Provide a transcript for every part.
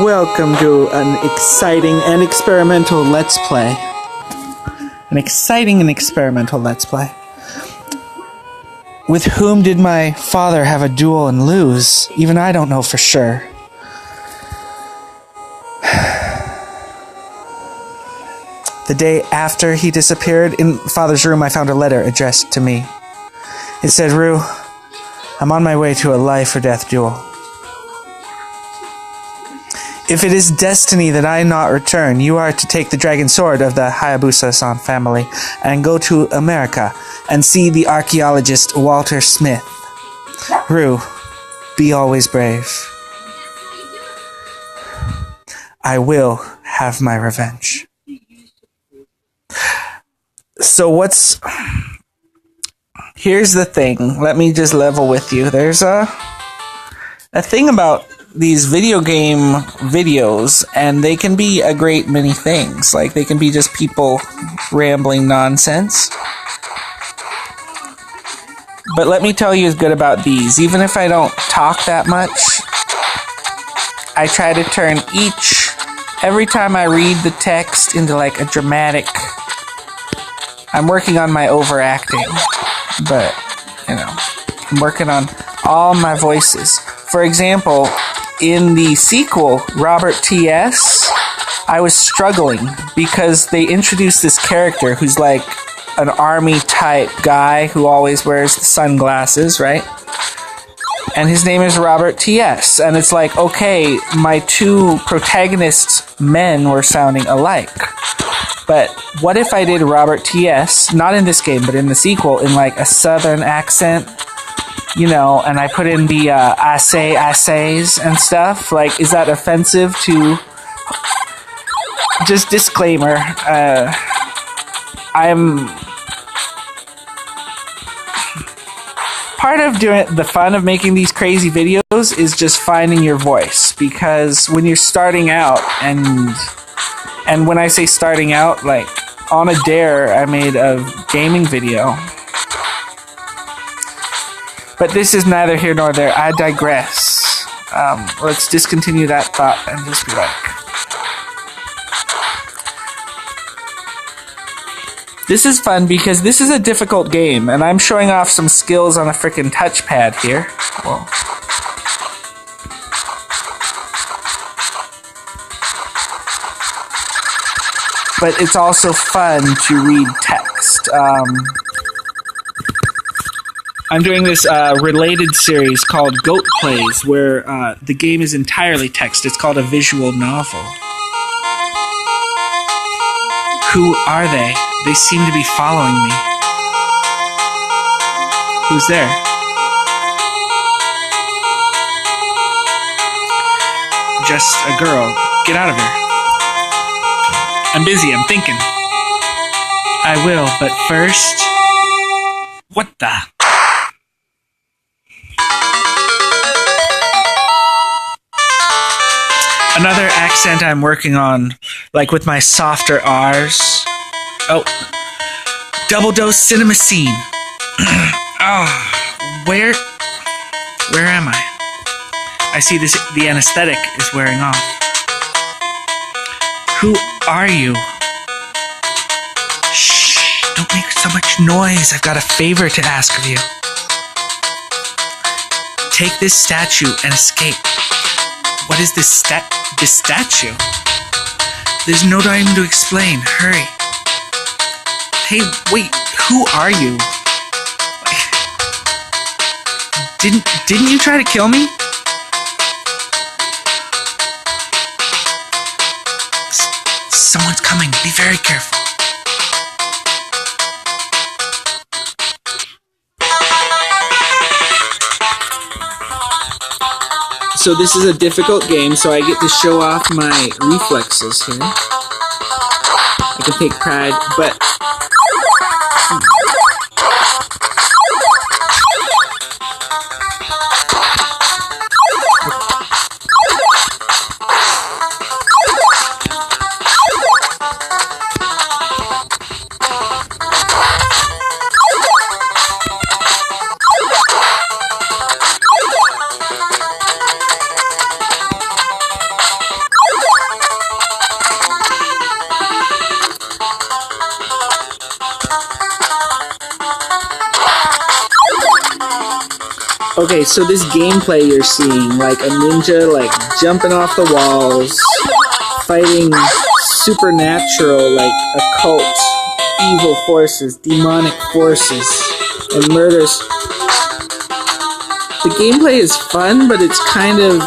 Welcome to an exciting and experimental Let's Play. An exciting and experimental Let's Play. With whom did my father have a duel and lose? Even I don't know for sure. The day after he disappeared, in father's room I found a letter addressed to me. It said, "Rue, I'm on my way to a life or death duel. If it is destiny that I not return, you are to take the dragon sword of the Hayabusa-san family and go to America and see the archaeologist Walter Smith. Rue, be always brave. I will have my revenge." So here's the thing. Let me just level with you. There's a thing about these video game videos, and they can be a great many things. Like, they can be just people rambling nonsense. But let me tell you what's good about these. Even if I don't talk that much, I try to turn every time I read the text into like a dramatic... I'm working on my overacting, but, I'm working on all my voices. For example, in the sequel, Robert T.S., I was struggling because they introduced this character who's like an army-type guy who always wears the sunglasses, right? And his name is Robert T.S., and it's like, okay, my two protagonist men were sounding alike. But what if I did Robert T.S., not in this game, but in the sequel, in like a southern accent, and I put in the assays and stuff? Like, is that offensive to... Just disclaimer, part of doing the fun of making these crazy videos is just finding your voice, because when you're starting out, and when I say starting out, like, on a dare, I made a gaming video. But this is neither here nor there. I digress. Let's discontinue that thought and just be like... This is fun because this is a difficult game, and I'm showing off some skills on a frickin' touchpad here. Whoa. But it's also fun to read text. I'm doing this related series called Goat Plays, where the game is entirely text. It's called a visual novel. Who are they? They seem to be following me. Who's there? Just a girl. Get out of here. I'm busy, I'm thinking. I will, but first... What the... Another accent I'm working on, like with my softer R's. Oh. Double dose cinema scene. Oh, where am I? I see the anesthetic is wearing off. Who are you? Shh, don't make so much noise. I've got a favor to ask of you. Take this statue and escape. What is this statue? There's no time to explain. Hurry. Hey, wait, who are you? Didn't you try to kill me? Someone's coming. Be very careful. So this is a difficult game, so I get to show off my reflexes here. I can take pride, but... Okay, so this gameplay you're seeing, like a ninja, like jumping off the walls, fighting supernatural, like occult, evil forces, demonic forces, and murders. The gameplay is fun, but it's kind of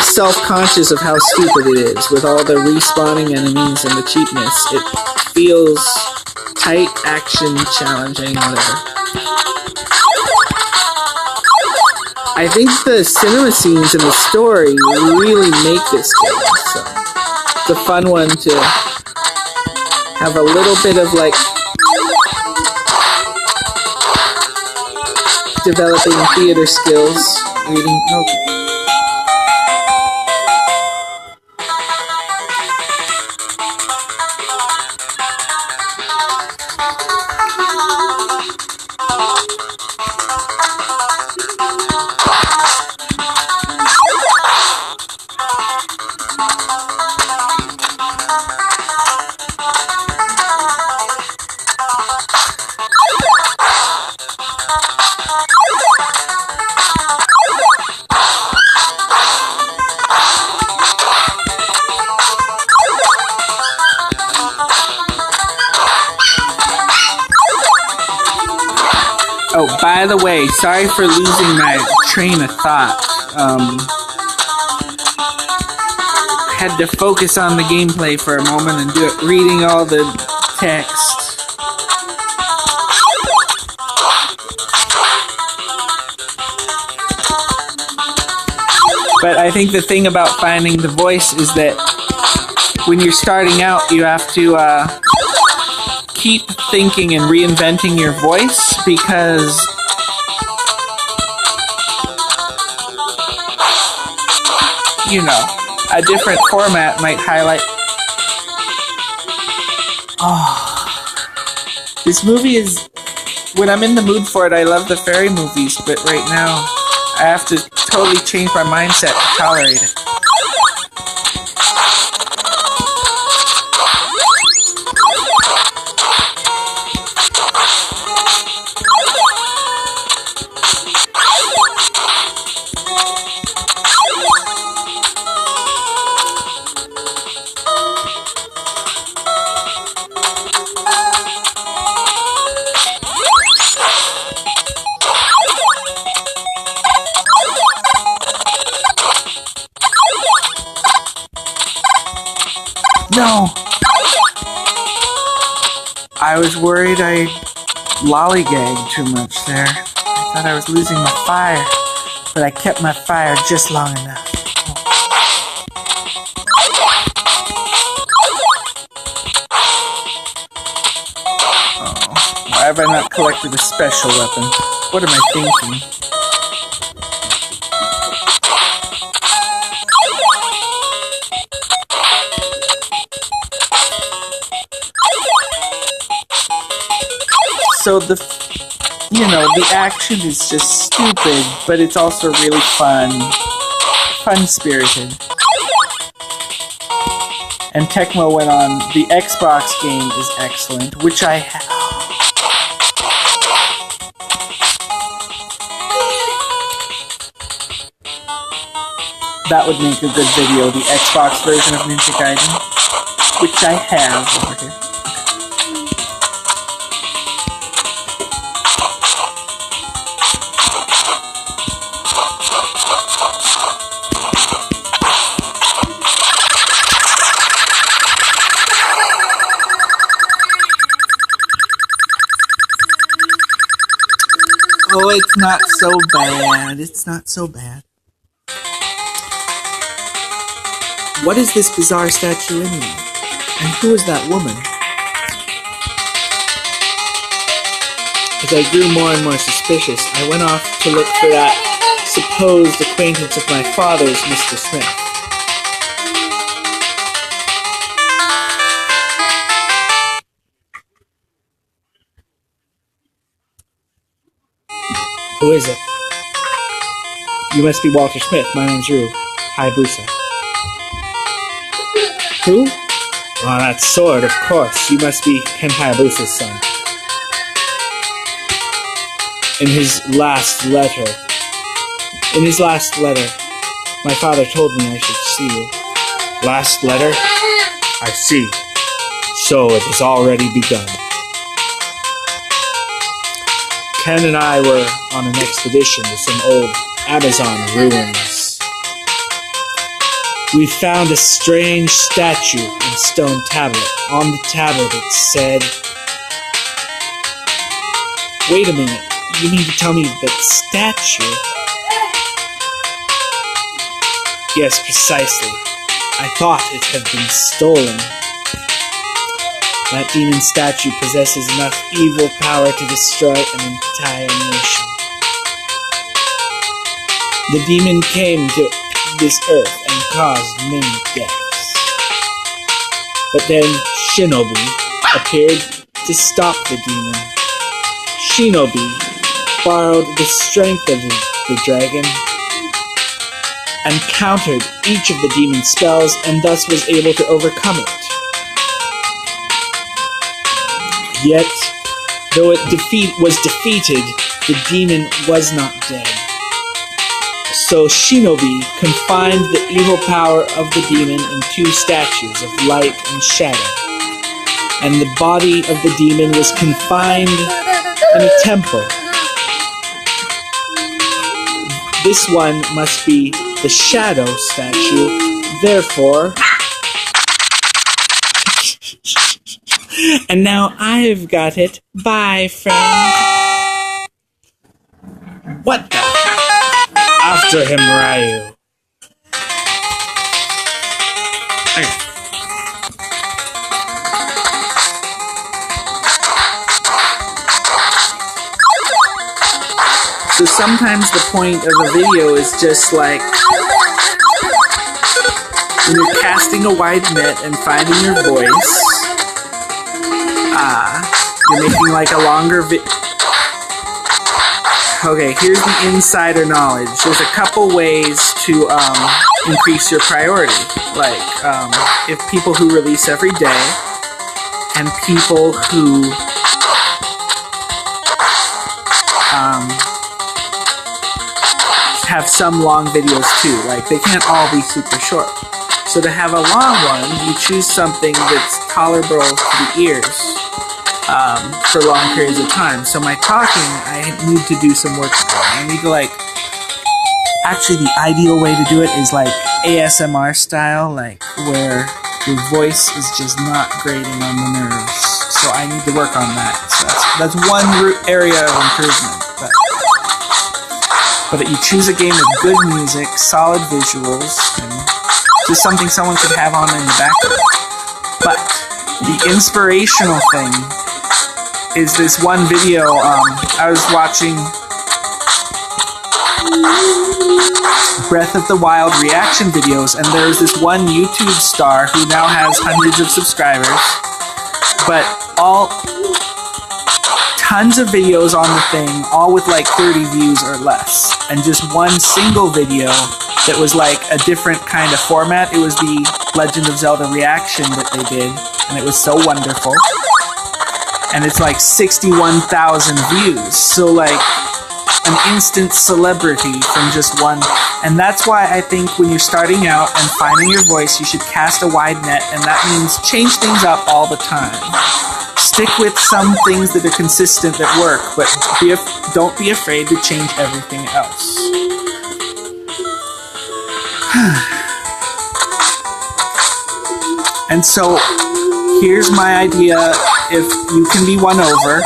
self-conscious of how stupid it is with all the respawning enemies and the cheapness. It feels tight, action, challenging, whatever. I think the cinema scenes and the story really make this game, so it's a fun one to have a little bit of like developing theater skills, reading. Okay. Oh, by the way, sorry for losing my train of thought. Had to focus on the gameplay for a moment and reading all the text. But I think the thing about finding the voice is that when you're starting out, you have to keep thinking and reinventing your voice, because you know, a different format might highlight. Oh, this movie is, when I'm in the mood for it, I love the fairy movies, but right now I have to totally change my mindset to tolerate it. No! I was worried I lollygagged too much there. I thought I was losing my fire, but I kept my fire just long enough. Oh, why have I not collected a special weapon? What am I thinking? So the action is just stupid, but it's also really fun-spirited. And Tecmo went on, the Xbox game is excellent, which I have. That would make a good video, the Xbox version of Ninja Gaiden, which I have over here. Oh, it's not so bad. It's not so bad. What is this bizarre statue anyway? And who is that woman? As I grew more and more suspicious, I went off to look for that supposed acquaintance of my father's, Mr. Smith. Who is it? You must be Walter Smith. My name's Rue. Hayabusa. Who? Oh, that sword, of course. You must be Ken Hayabusa's son. In his last letter, my father told me I should see you. Last letter? I see. So it has already begun. Ken and I were on an expedition to some old Amazon ruins. We found a strange statue and stone tablet. On the tablet it said... Wait a minute, you mean to tell me that statue? Yes, precisely. I thought it had been stolen. That demon statue possesses enough evil power to destroy an entire nation. The demon came to this earth and caused many deaths. But then Shinobi appeared to stop the demon. Shinobi borrowed the strength of the dragon and countered each of the demon's spells and thus was able to overcome it. Yet, though it was defeated, the demon was not dead. So Shinobi confined the evil power of the demon in two statues of light and shadow, and the body of the demon was confined in a temple. This one must be the shadow statue, therefore... And now I've got it. Bye, friend. What the? After him, Ryu. So sometimes the point of a video is just like when you're casting a wide net and finding your voice. You're making like a longer Okay, here's the insider knowledge. There's a couple ways to increase your priority. Like, if people who release every day and people who have some long videos too. Like, they can't all be super short. So to have a long one, you choose something that's tolerable to the ears. For long periods of time. So my talking, I need to do some work for. I need to actually the ideal way to do it is like ASMR style, like where your voice is just not grating on the nerves. So I need to work on that. So that's one area of improvement. But that you choose a game with good music, solid visuals, and just something someone could have on in the background. But the inspirational thing is this one video, I was watching Breath of the Wild reaction videos, and there's this one YouTube star who now has hundreds of subscribers, but tons of videos on the thing, all with like 30 views or less, and just one single video that was like a different kind of format. It was the Legend of Zelda reaction that they did, and it was so wonderful. And it's like 61,000 views. So like an instant celebrity from just one. And that's why I think when you're starting out and finding your voice, you should cast a wide net, and that means change things up all the time. Stick with some things that are consistent that work, but don't be afraid to change everything else. And so here's my idea. If you can be won over,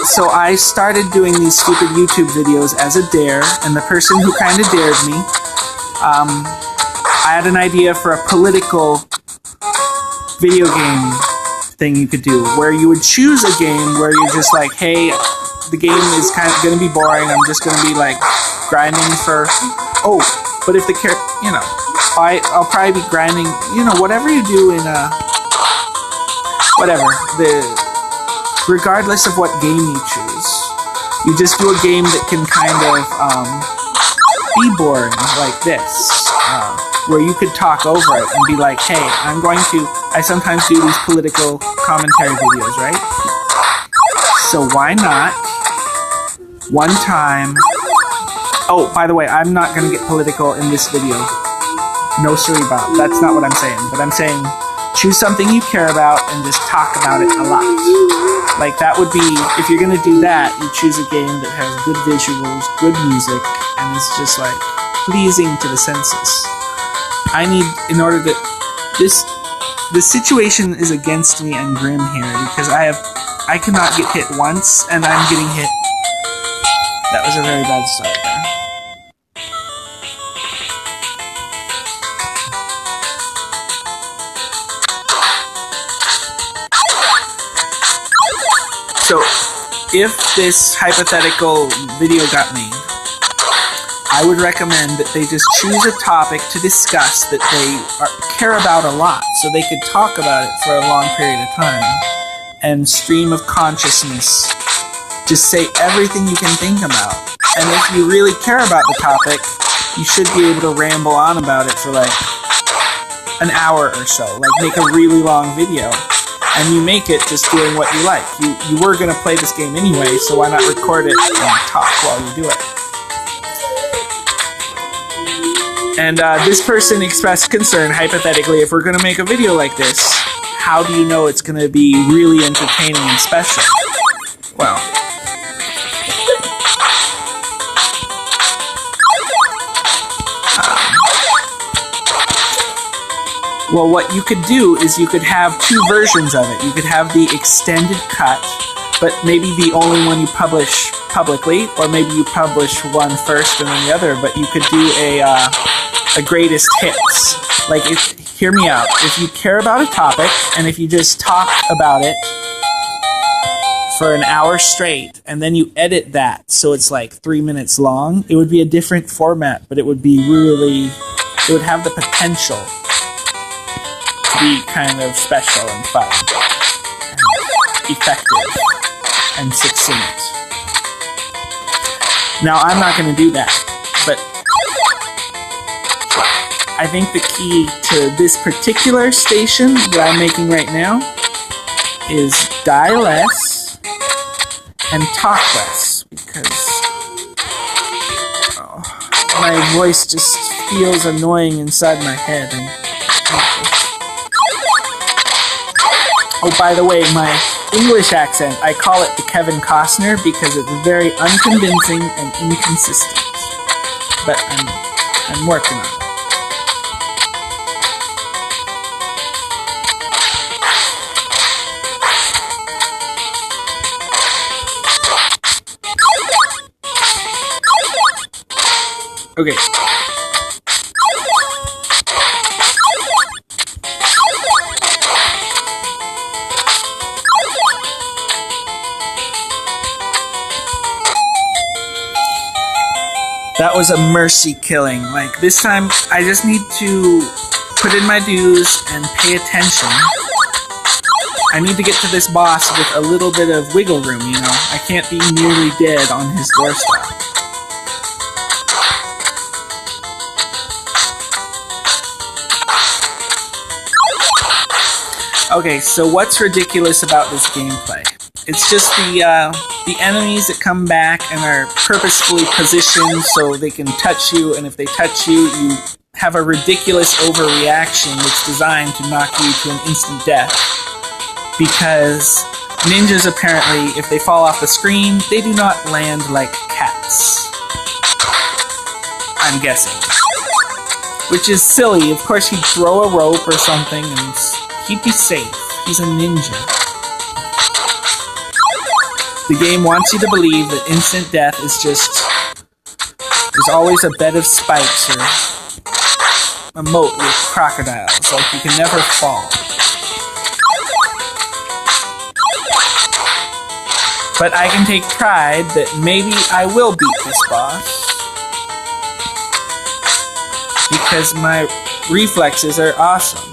so I started doing these stupid YouTube videos as a dare, and the person who kind of dared me, I had an idea for a political video game thing you could do, where you would choose a game where you're just like, hey, the game is kind of going to be boring, I'm just going to be like grinding for, but if the character, I'll probably be grinding, whatever you do in regardless of what game you choose, you just do a game that can kind of be boring, like this. where you could talk over it and be like, hey, I sometimes do these political commentary videos, right? So why not one time... Oh, by the way, I'm not going to get political in this video. No sorry Bob, that's not what I'm saying. But I'm saying choose something you care about and just talk about it a lot. Like that would be, if you're going to do that, you choose a game that has good visuals, good music, and it's just like pleasing to the senses. In order to, the situation is against me and grim here because I cannot get hit once and I'm getting hit. That was a very bad start there. So, if this hypothetical video got made, I would recommend that they just choose a topic to discuss that they care about a lot, so they could talk about it for a long period of time, and stream of consciousness, just say everything you can think about. And if you really care about the topic, you should be able to ramble on about it for like an hour or so, like make a really long video. And you make it just doing what you like. You were going to play this game anyway, so why not record it and talk while you do it? And this person expressed concern, hypothetically, if we're going to make a video like this, how do you know it's going to be really entertaining and special? Well... Well, what you could do is you could have two versions of it. You could have the extended cut, but maybe the only one you publish publicly, or maybe you publish one first and then the other, but you could do a greatest hits. Like, hear me out. If you care about a topic, and if you just talk about it for an hour straight, and then you edit that so it's like 3 minutes long, it would be a different format, but it would be it would have the potential be kind of special and fun, and effective, and succinct. Now, I'm not going to do that, but I think the key to this particular station that I'm making right now is die less and talk less, because my voice just feels annoying inside my head. Oh, by the way, my English accent, I call it the Kevin Costner because it's very unconvincing and inconsistent. But I'm working on it. Okay. That was a mercy killing. Like, this time, I just need to put in my dues and pay attention. I need to get to this boss with a little bit of wiggle room, you know? I can't be nearly dead on his doorstep. Okay, so what's ridiculous about this gameplay? It's just the enemies that come back and are purposefully positioned so they can touch you, and if they touch you, you have a ridiculous overreaction that's designed to knock you to an instant death. Because ninjas, apparently, if they fall off the screen, they do not land like cats. I'm guessing. Which is silly. Of course, he'd throw a rope or something, and he'd be safe. He's a ninja. The game wants you to believe that instant death is just... There's always a bed of spikes or a moat with crocodiles. Like, you can never fall. But I can take pride that maybe I will beat this boss. Because my reflexes are awesome.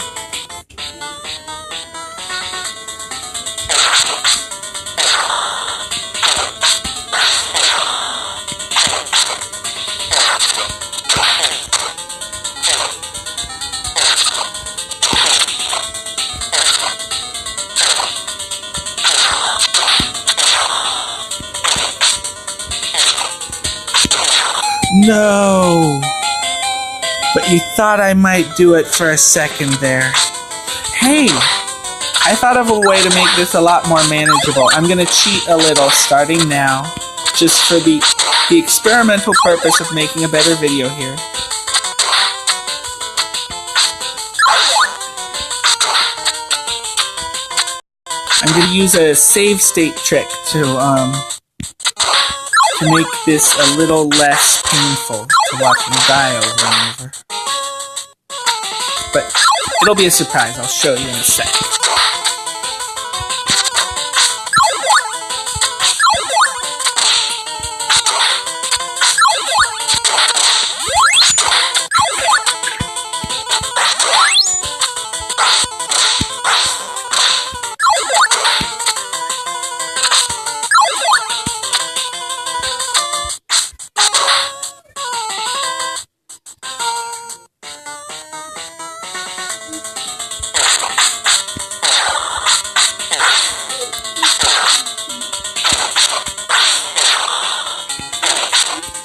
No! But you thought I might do it for a second there. Hey! I thought of a way to make this a lot more manageable. I'm gonna cheat a little starting now, just for the experimental purpose of making a better video here. I'm going to use a save state trick to make this a little less painful to watch me die over and over. But it'll be a surprise. I'll show you in a sec.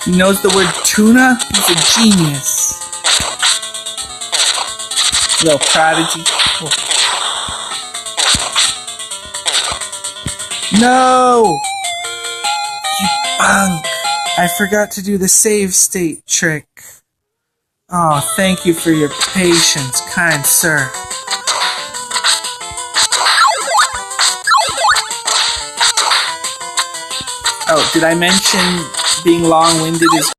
He knows the word tuna? He's a genius. Little prodigy. Oh. No! You bunk! I forgot to do the save state trick. Oh, thank you for your patience, kind sir. Oh, did I mention being long-winded is